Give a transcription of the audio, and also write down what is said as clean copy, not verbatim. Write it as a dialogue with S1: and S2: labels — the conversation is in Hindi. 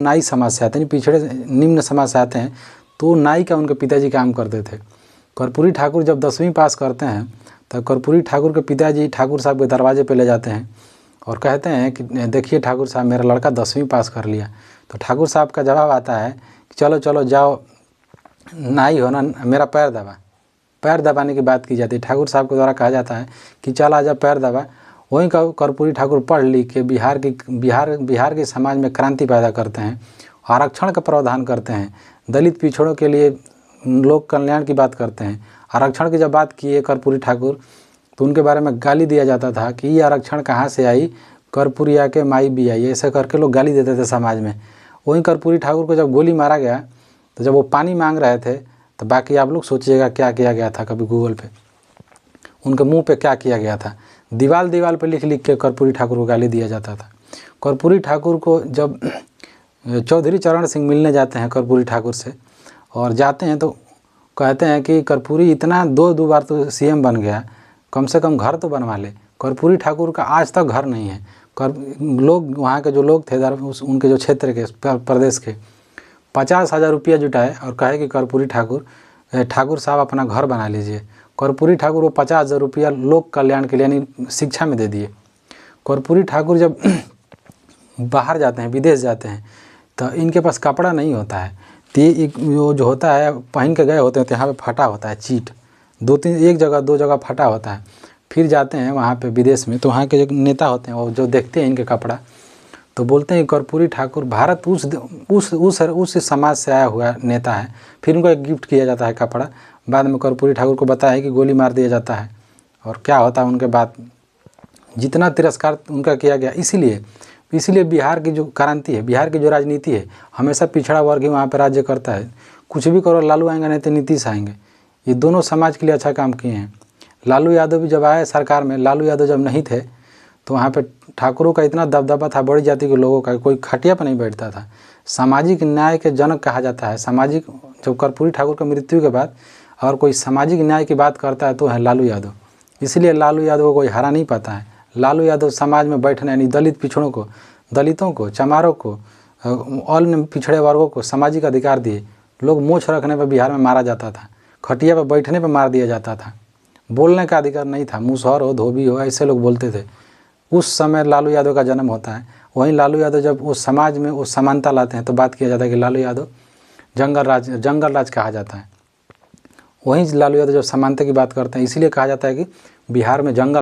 S1: नाई समाज से आते हैं, पिछड़े निम्न समाज से आते हैं, तो नाई का उनके पिताजी काम करते थे। कर्पूरी ठाकुर जब 10वीं पास करते हैं तब कर्पूरी ठाकुर के पिताजी ठाकुर साहब के दरवाजे पे ले जाते हैं और कहते हैं कि देखिए ठाकुर साहब, मेरा लड़का 10वीं पास कर लिया। तो ठाकुर साहब का जवाब आता है कि चलो चलो जाओ, नाई हो ना, मेरा पैर दबा। पैर दबाने की बात की जाती है। ठाकुर साहब के द्वारा कहा जाता है कि चल आजा पैर दबा। वहीं कर्पूरी ठाकुर पढ़ लिख के बिहार के समाज में क्रांति पैदा करते हैं, आरक्षण का प्रावधान करते हैं, दलित पिछड़ों के लिए लोक कल्याण की बात करते हैं। आरक्षण की जब बात किए कर्पूरी ठाकुर तो उनके बारे में गाली दिया जाता था कि ये आरक्षण कहाँ से आई, कर्पूरिया के माई भी आई, ऐसे करके लोग गाली देते थे समाज में। वहीं कर्पूरी ठाकुर को जब गोली मारा गया तो जब वो पानी मांग रहे थे तो बाकी आप लोग सोचिएगा क्या किया गया था, कभी गूगल पे उनके मुंह पे क्या किया गया था। दीवाल पे लिख लिख के कर्पूरी ठाकुर को गाली दिया जाता था। कर्पूरी ठाकुर को जब चौधरी चरण सिंह मिलने जाते हैं कर्पूरी ठाकुर से और जाते हैं तो कहते हैं कि कर्पूरी इतना दो बार तो सीएम बन गया, कम से कम घर तो बनवा ले। कर्पूरी ठाकुर का आज तक घर नहीं है। लोग वहाँ के जो लोग थे उनके जो क्षेत्र के प्रदेश के 50,000 रुपया जुटाए और कहे कि कर्पूरी ठाकुर साहब अपना घर बना लीजिए। कर्पूरी ठाकुर वो 50,000 रुपया लोक कल्याण के लिए यानी शिक्षा में दे दिए। कर्पूरी ठाकुर जब बाहर जाते हैं, विदेश जाते हैं, तो इनके पास कपड़ा नहीं होता है, तो जो होता है पहन के गए होते हैं तो यहाँ पे फटा होता है चीट, एक जगह दो जगह फटा होता है। फिर जाते हैं वहाँ पे विदेश में तो वहाँ के जो नेता होते हैं वो जो देखते हैं इनके कपड़ा तो बोलते हैं कर्पूरी ठाकुर भारत उस समाज से आया हुआ नेता है। फिर उनको एक गिफ्ट किया जाता है कपड़ा। बाद में कर्पूरी ठाकुर को बताया है कि गोली मार दिया जाता है और क्या होता है उनके बाद, जितना तिरस्कार उनका किया गया। इसीलिए बिहार की जो क्रांति है, बिहार की जो राजनीति है, हमेशा पिछड़ा वर्ग ही वहाँ पर राज्य करता है। कुछ भी करो, लालू आएंगे नहीं तो नीतीश आएंगे। ये दोनों समाज के लिए अच्छा काम किए हैं। लालू यादव भी जब आए सरकार में, लालू यादव जब नहीं थे तो वहाँ पे ठाकुरों का इतना दबदबा था, बड़ी जाति के लोगों का, कोई खटिया पर नहीं बैठता था। सामाजिक न्याय के जनक कहा जाता है। जब कर्पूरी ठाकुर की मृत्यु के बाद और कोई सामाजिक न्याय की बात करता है तो है लालू यादव। इसलिए लालू यादव को कोई हरा नहीं पाता है। लालू यादव समाज में बैठने यानी दलित पिछड़ों को, दलितों को, चमारों को, अन्य पिछड़े वर्गों को सामाजिक अधिकार दिए। लोग मोछ रखने पर बिहार में मारा जाता था, खटिया पर बैठने पर मार दिया जाता था, बोलने का अधिकार नहीं था। मुसहर हो, धोबी हो, ऐसे लोग बोलते थे। उस समय लालू यादव का जन्म होता है। वहीं लालू यादव जब उस समाज में वो समानता लाते हैं तो बात किया जाता है कि लालू यादव जंगल राज कहा जाता है। वहीं लालू यादव जब समानता की बात करते हैं, इसीलिए कहा जाता है कि बिहार में जंगल